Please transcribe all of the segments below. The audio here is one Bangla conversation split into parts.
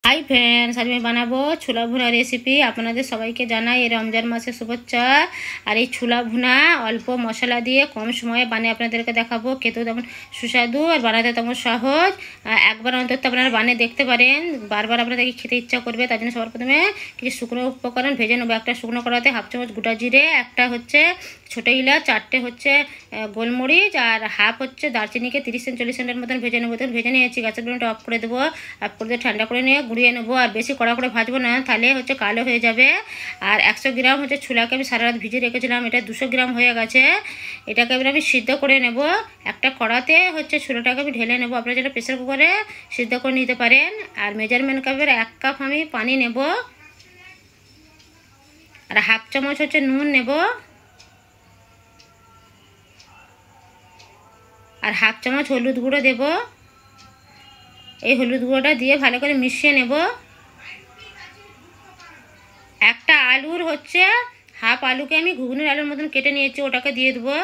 हाई फ्रेंड्स, आज मैं बनाबो छोला भुना रेसिपि। आपनादेर सबाइके जानाई এই রমজান মাসের শুভেচ্ছা। আর এই ছোলা ভুনা অল্প মশলা দিয়ে কম সময়ে বানিয়ে আপনাদেরকে দেখাবো। খেতেও তেমন সুস্বাদু আর বানাতে তেমন সহজ। একবার অন্তত আপনারা বানিয়ে দেখতে পারেন, বারবার আপনাদেরকে খেতে ইচ্ছা করবে। তার জন্য সবার প্রথমে কিছু শুকনো উপকরণ ভেজে নেবো। একটা শুকনো কড়াতে হাফ চামচ গোটা জিরে, একটা হচ্ছে ছোটো ইলাচ, চারটে হচ্ছে গোলমরিচ আর হাফ হচ্ছে দারচিনিকে 30-40 সেকেন্ডের মতন ভেজে নেবো। তখন ভেজে নিয়েছি, গ্যাসের ফ্লেমটা অফ করে দেবো। অফ করে দিয়ে ঠান্ডা করে নিয়ে গুঁড়িয়ে নেবো। আর বেশি কড়া করে ভাজবো না, তাহলে হচ্ছে কালো হয়ে যাবে। আর 100 গ্রাম হচ্ছে ছোলাকে আমি সারা রাত ভিজিয়ে রেখেছিলাম, এটা 200 গ্রাম হয়ে গেছে। এটাকে এবার আমি সিদ্ধ করে নেব। একটা কড়াতে হচ্ছে ছোলাটাকে আমি ঢেলে নেবো। আপনারা যেটা প্রেসার কুকারে সিদ্ধ করে নিতে পারেন। আর মেজারমেন্ট কাপের 1 কাপ আমি পানি নেব। আর হাফ চামচ হচ্ছে নুন নেব। আর হাফ চামচ হলুদ গুঁড়ো দেব। এই হলুদ গুঁড়োটা দিয়ে ভালো করে মিশিয়ে নেব। একটা আলুর হচ্ছে হাফ আলুকে আমি ঘুগনির আলুর মতন কেটে নিয়েছি, ওটাকে দিয়ে দেবো।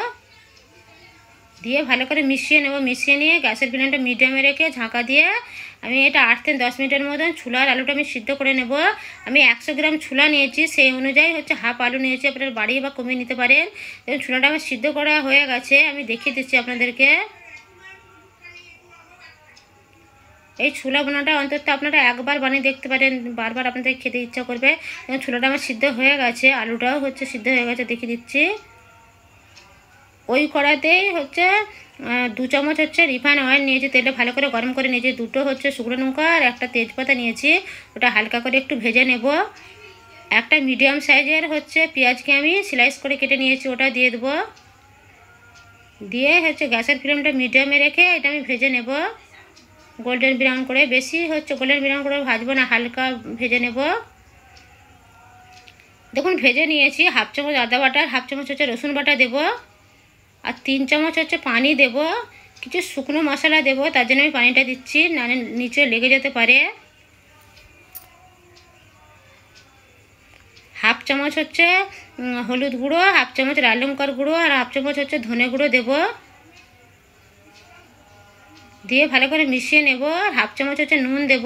দিয়ে ভালো করে মিশিয়ে নেব। মিশিয়ে নিয়ে গ্যাসের ফ্লেমটা মিডিয়ামে রেখে ঢাকা দিয়ে আমি এটা 8 থেকে 10 মিনিটের মতন ছোলার আলুটা আমি সিদ্ধ করে নেব। আমি 100 গ্রাম ছোলা নিয়েছি, সেই অনুযায়ী হচ্ছে হাফ আলু নিয়েছি। আপনারা বাড়িয়ে বা কমিয়ে নিতে পারেন। এবং ছোলাটা আমার সিদ্ধ করা হয়ে গেছে, আমি দেখিয়ে দিচ্ছি আপনাদেরকে। এই ছোলা বোনাটা অন্তত আপনারা একবার বানিয়ে দেখতে পারেন, বারবার আপনাদের খেতে ইচ্ছা করবে। এবং ছোলাটা আমার সিদ্ধ হয়ে গেছে, আলুটাও হচ্ছে সিদ্ধ হয়ে গেছে, দেখিয়ে দিচ্ছি। ওই কড়াতেই হচ্ছে 2 চামচ হচ্ছে রিফাইন অয়েল নিয়েছি, তেলটা ভালো করে গরম করে নিয়েছি। 2টো হচ্ছে শুকনো লঙ্কা আর একটা তেজপাতা নিয়েছি, ওটা হালকা করে একটু ভেজে নেব। একটা মিডিয়াম সাইজের হচ্ছে পেঁয়াজকে আমি স্লাইস করে কেটে নিয়েছি, ওটা দিয়ে দেবো। দিয়ে হচ্ছে গ্যাসের ফ্লেমটা মিডিয়ামে রেখে এটা আমি ভেজে নেব গোল্ডেন ব্রাউন করে। বেশি হচ্ছে গোল্ডেন ব্রাউন করে ভাজবো না, হালকা ভেজে নেব। দেখুন ভেজে নিয়েছি। হাফ চামচ আদা বাটা, হাফ চামচ হচ্ছে রসুন বাটা দেব। আর 3 চামচ হচ্ছে পানি দেব। কিছু শুকনো মশলা দেব, তার জন্য আমি পানিটা দিচ্ছি, নাহলে নিচে লেগে যেতে পারে। হাফ চামচ হচ্ছে হলুদ গুঁড়ো, হাফ চামচ লাল লঙ্কার গুঁড়ো আর হাফ চামচ হচ্ছে ধনে গুঁড়ো দেব। দিয়ে ভালো করে মিশিয়ে নেব। হাফ চামচ হচ্ছে নুন দেব।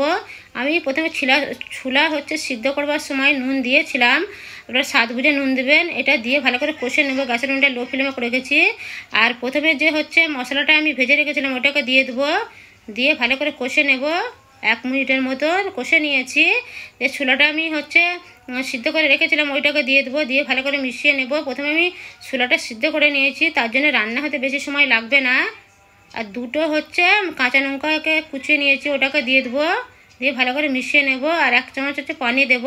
আমি প্রথমে ছোলা হচ্ছে সিদ্ধ করবার সময় নুন দিয়েছিলাম, আপনারা স্বাদ বুঝে নুন দেবেন। এটা দিয়ে ভালো করে কষে নেব। গ্যাসের ফ্লেমটা লো ফ্লেমে করে রেখেছি। আর প্রথমে যে হচ্ছে মশলাটা আমি ভেজে রেখেছিলাম ওটাকে দিয়ে দেবো। দিয়ে ভালো করে কষে নেব। 1 মিনিটের মতন কষে নিয়েছি। যে ছোলাটা আমি হচ্ছে সিদ্ধ করে রেখেছিলাম ওইটাকে দিয়ে দেবো। দিয়ে ভালো করে মিশিয়ে নেব। প্রথমে আমি ছোলাটা সিদ্ধ করে নিয়েছি, তার জন্য রান্না হতে বেশি সময় লাগবে না। আর 2টো হচ্ছে কাঁচা লঙ্কাকে কুচিয়ে নিয়েছি, ওটাকে দিয়ে দেবো। দিয়ে ভালো করে মিশিয়ে নেব। আর 1 চামচ হচ্ছে পানি দেব।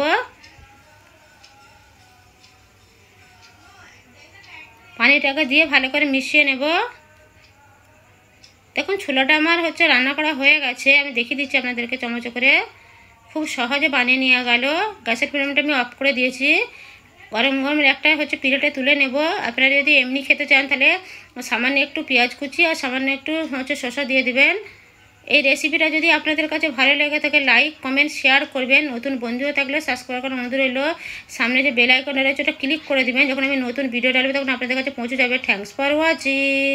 পানিটাকে দিয়ে ভালো করে মিশিয়ে নেব। দেখুন ছোলাটা আমার হচ্ছে রান্না করা হয়ে গেছে, আমি দেখিয়ে দিচ্ছি আপনাদেরকে চামচে করে। খুব সহজে বানিয়ে নেওয়া গেল। গ্যাসের ফ্লেমটা আমি অফ করে দিয়েছি। গরম গরম একটা হচ্ছে প্লেটে তুলে নেব। আপনারা যদি এমনি খেতে চান তাহলে সামান্য একটু পেঁয়াজ কুচি আর সামান্য একটু হচ্ছে শসা দিয়ে দিবেন। এই রেসিপিটা যদি আপনাদের কাছে ভালো লেগে থাকে লাইক কমেন্ট শেয়ার করবেন। নতুন বন্ধুও থাকলে সাবস্ক্রাইব করার অনুরোধ রইল। সামনে যে বেল আইকন রয়েছে ওটা ক্লিক করে দিবেন, যখন আমি নতুন ভিডিও ডালবো তখন আপনাদের কাছে পৌঁছে যাবে। Thanks for watching.